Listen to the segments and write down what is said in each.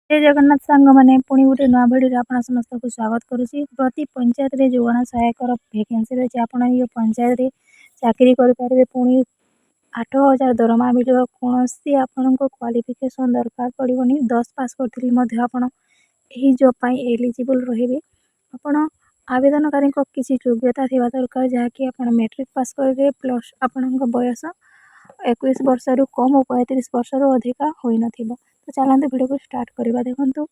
जय जगन्नाथ सांग मैंने पुणी गोटे नुआ भिडियो आप समस्त को स्वागत करुच्ची। प्रति पंचायत रे जोगाण सहायक वैकेंसी रही आप पंचायत रे चाकरी करेंगे। पुणी 8,000 दरमा मिल कौन सी आपण क्वालिफिकेशन दरकार पड़ोनी 10 पास कर जॉब एलिजिबल रही। आपण आवेदनकारी किसी योग्यता थी दरकार जहाँकि आप मैट्रिक पास करेंगे प्लस आपण बयस 21 वर्ष रु कम और 35 वर्ष रु अधिका होई नथिबो। तो चलते भिडियो को स्टार्ट करवा। देखो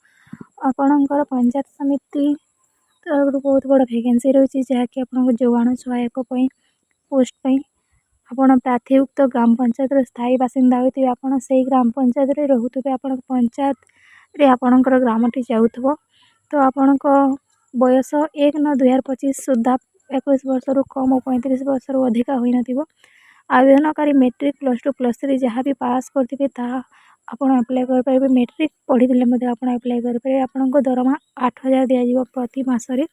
आपणकर पंचायत समिति तरफ बहुत बड़ वैकेंसी रही जहाँकि आप जोगाण सहायक पोस्ट आपण प्रार्थीयुक्त ग्राम पंचायत स्थायी बासिंदा होते आप ग्राम पंचायत रोथे। आप पंचायत रे आपणकर ग्रामटी जाऊथबो तो आपण बयस 1/9/2025 सुधा 21 वर्ष रु कम और 35 वर्ष रु अधिका होई नथिबो। आवेदनकारी मैट्रिक +2 +3 जहाँ भी पास करथिबे ता आपण अप्लाई कर पारे। मैट्रिक पढ़ी आप अप्लाई कर पारे। आपण दरमा 8,000 दिज्व प्रति मसरे।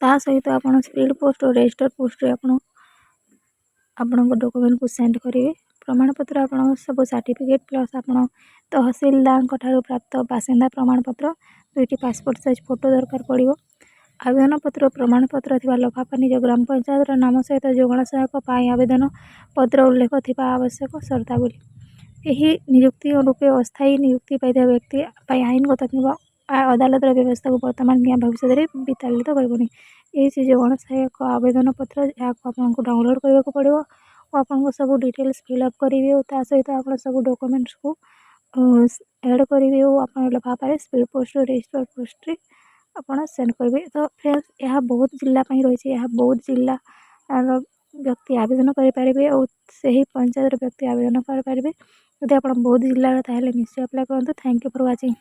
ता सहित आप स्पीड पोस्ट और रजिस्टर पोस्ट आपण डॉक्यूमेंट को सेंड करेंगे। प्रमाणपत्र आप सब सर्टिफिकेट प्लस आप तहसीलदार प्राप्त बासिंदा प्रमाणपत्र 2टी पासपोर्ट साइज फोटो दरकार पड़ो। आवेदन पत्र प्रमाणपत्र थी लफाफा निज ग्राम पंचायत नाम सहित जोगाण सहायक आवेदन पत्र उल्लेख थी आवश्यक शर्तावली। यही नियुक्ति रूपे अस्थायी नियुक्ति पाई व्यक्ति आईनगत अदालत व्यवस्था को वर्तमान या भविष्य में विताड़ित करनी। ये जोगाण सहायक आवेदन पत्र आपको डाउनलोड करने को पड़ो। आपको सब डिटेल्स फिलअप करेंगे सहित आप सब डॉक्यूमेंट्स को ऐड करेंगे और आप लफाफा स्पीड पोस्ट रजिस्टर पोस्ट आप सेंड करेंगे। तो फ्रेंड्स यह बहुत जिला रही है। बहुत जिला व्यक्ति आवेदन करेंगे और से ही पंचायत व्यक्ति आवेदन करेंगे। यदि आप बहुत जिला निश्चय अप्लाई करूँ। Thank you for watching.